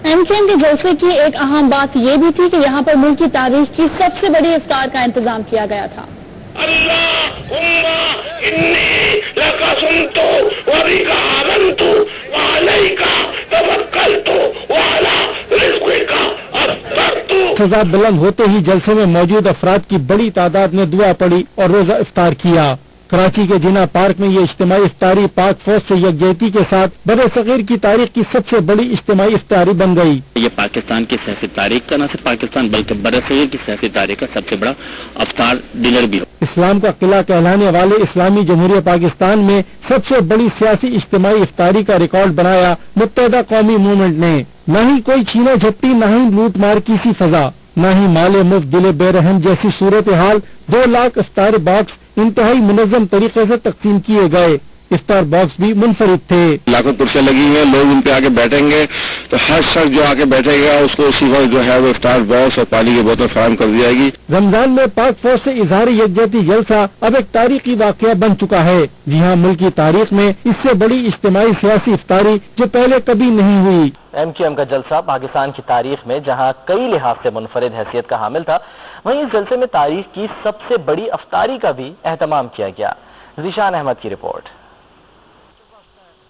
MKM के जलसे की एक अहम बात ये भी थी कि यहाँ पर मुल्क की तारीख की सबसे बड़ी इफ्तार का इंतजाम किया गया था। सजा बुलंद होते ही जलसे में मौजूद अफराद की बड़ी तादाद ने दुआ पड़ी और रोजा इफ्तार किया। कराची के जिना पार्क में ये इज्तिमाई इफ्तारी पाक फौज से यकजहती के साथ बड़े सगीर की तारीख की सबसे बड़ी इज्तिमाई इफ्तारी बन गई। ये पाकिस्तान की सियासी तारीख का न सिर्फ पाकिस्तान बल्कि बड़े सगीर की सियासी तारीख का सबसे बड़ा इफ्तार डिनर भी हो। इस्लाम का किला कहलाने वाले इस्लामी जमहूरिया पाकिस्तान में सबसे बड़ी सियासी इज्तिमाई इफ्तारी का रिकॉर्ड बनाया मुत्तहिदा कौमी मूवमेंट ने। न ही कोई छीना झपटी, न ही लूट मार की सी सजा, न ही माले मुफ्त दिले बेरहम जैसी सूरत हाल। 2 लाख इफ्तार बॉक्स इंतहाई मुनज़्ज़म तरीके से तकसीम किए गए। इफ्तार बॉक्स भी मुनफरिद थे। लाखों कुर्सियां लगी हैं, लोग उन पे आके बैठेंगे तो हर शख्स जो आके बैठेगा उसको उसी वक्त जो है वो इफ्तार बॉक्स और पानी की बोतल फराहम कर दी जाएगी। रमजान में पाक फौज से इजहार यकजहती जलसा अब एक तारीखी वाक़या बन चुका है। जी हाँ, मुल्क की तारीख में इससे बड़ी इज्तिमाई सियासी इफ्तारी जो पहले कभी नहीं हुई। MKM का जलसा पाकिस्तान की तारीख में जहां कई लिहाज से मुनफरिद हैसियत का हामिल था, वहीं इस जलसे में तारीख की सबसे बड़ी इफ्तारी का भी एहतमाम किया गया। ज़ीशान अहमद की रिपोर्ट।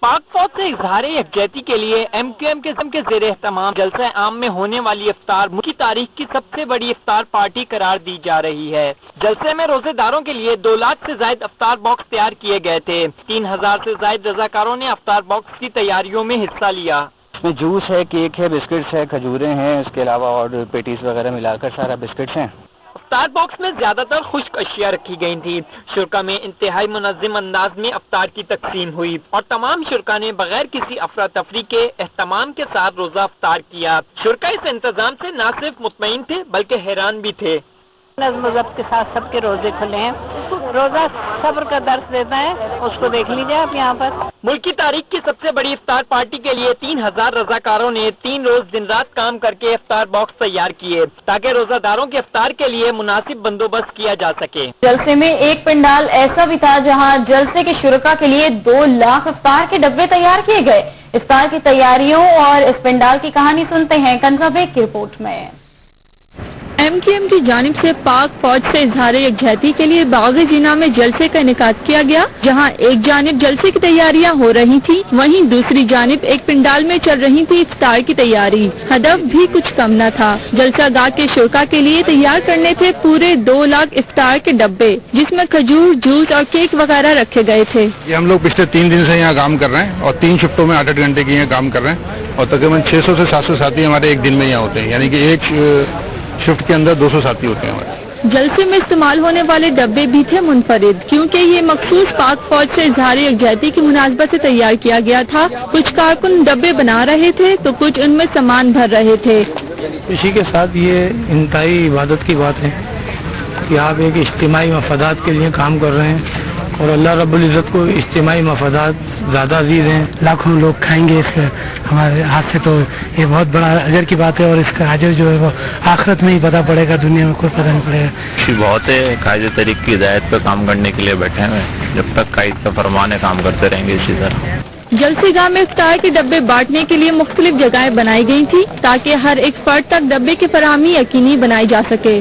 पाक फौज से इजहार यकजहती के लिए MKM के ज़ेर एहतमाम जलसा आम में होने वाली इफ्तार मुल्क की तारीख की सबसे बड़ी इफ्तार पार्टी करार दी जा रही है। जलसे में रोजेदारों के लिए 2 लाख से ज्यादा इफ्तार बॉक्स तैयार किए गए थे। 3000 से ज्यादा रजाकारों ने इफ्तार बॉक्स की तैयारियों में हिस्सा लिया। इसमें जूस है, केक है, बिस्किट्स है, खजूरें हैं, इसके अलावा और पेटीज वगैरह मिलाकर सारा बिस्किट्स हैं। इफ्तार बॉक्स में ज्यादातर खुश्क अशिया रखी गई थी। शुरा में इंतहाई मुनज़्ज़म अंदाज में इफ्तार की तकसीम हुई और तमाम शुरा ने बगैर किसी अफरा तफरी के एहतमाम के साथ रोजा इफ्तार किया। शुरा इस इंतजाम से न सिर्फ मुतमईन थे बल्कि हैरान भी थे। नज़्म ज़ब्त के साथ सबके रोजे खुले हैं। रोजा सब्र का दर्स देता है, उसको देख लीजिए आप यहाँ पर। मुल्क की तारीख की सबसे बड़ी इफ्तार पार्टी के लिए 3000 रजाकारों ने 3 रोज दिन रात काम करके इफ्तार बॉक्स तैयार किए ताकि रोजादारों के इफ्तार के लिए मुनासिब बंदोबस्त किया जा सके। जलसे में एक पंडाल ऐसा भी था जहाँ जलसे के शुरका के लिए 2 लाख इफ्तार के डब्बे तैयार किए गए। इफ्तार की तैयारियों और इस पंडाल की कहानी सुनते हैं कंज़ा बेग की रिपोर्ट में। MKM की जानिब से पाक फौज से इजहार यकजहती के लिए बाग़-ए जिना में जलसे का इनेकाद किया गया, जहां एक जानिब जलसे की तैयारियां हो रही थी, वहीं दूसरी जानिब एक पंडाल में चल रही थी इफ्तार की तैयारी। हदफ भी कुछ कम न था। जलसा गाह के शुरका के लिए तैयार करने थे पूरे 2 लाख इफ्तार के डब्बे, जिसमें खजूर, जूस और केक वगैरह रखे गए थे। ये हम लोग पिछले 3 दिन से यहाँ काम कर रहे हैं और 3 शिफ्टों में 8-8 घंटे की यहाँ काम कर रहे हैं और तकरीबन 600 से 700 साथी हमारे एक दिन में यहाँ होते हैं, यानी कि एक शिफ्ट के अंदर 200 साथी होते हैं हमारे। जलसे में इस्तेमाल होने वाले डब्बे भी थे मुनफरिद, क्योंकि ये मखसूस पाक फौज से इजहार यकजहती की मुनासबत से तैयार किया गया था। कुछ कारकुन डब्बे बना रहे थे तो कुछ उनमें सामान भर रहे थे। इसी के साथ ये इंतहाई इबादत की बात है कि आप एक इज्तिमाई मफादात के लिए काम कर रहे हैं और अल्लाह रब्बुल इज़्ज़त को इज्तिमाई मफादात ज़्यादा अजीज हैं। लाखों लोग खाएंगे इस हमारे हाथ से, तो ये बहुत बड़ा अजर की बात है और इसका अजर जो है वो आखिरत में ही पता पड़ेगा, दुनिया में कोई पता नहीं पड़ेगा। खुशी बहुत है, कायदे तरीक़ की हिदायत पे काम करने के लिए बैठे हैं। जब तक कायद का फरमान है काम करते रहेंगे इसी तरह। जलसे गाह में इफ्तार के डब्बे बांटने के लिए मुख्तलिफ जगहें बनाई गई थी ताकि हर एक फर्द तक डब्बे की फराहमी यकीनी बनाई जा सके।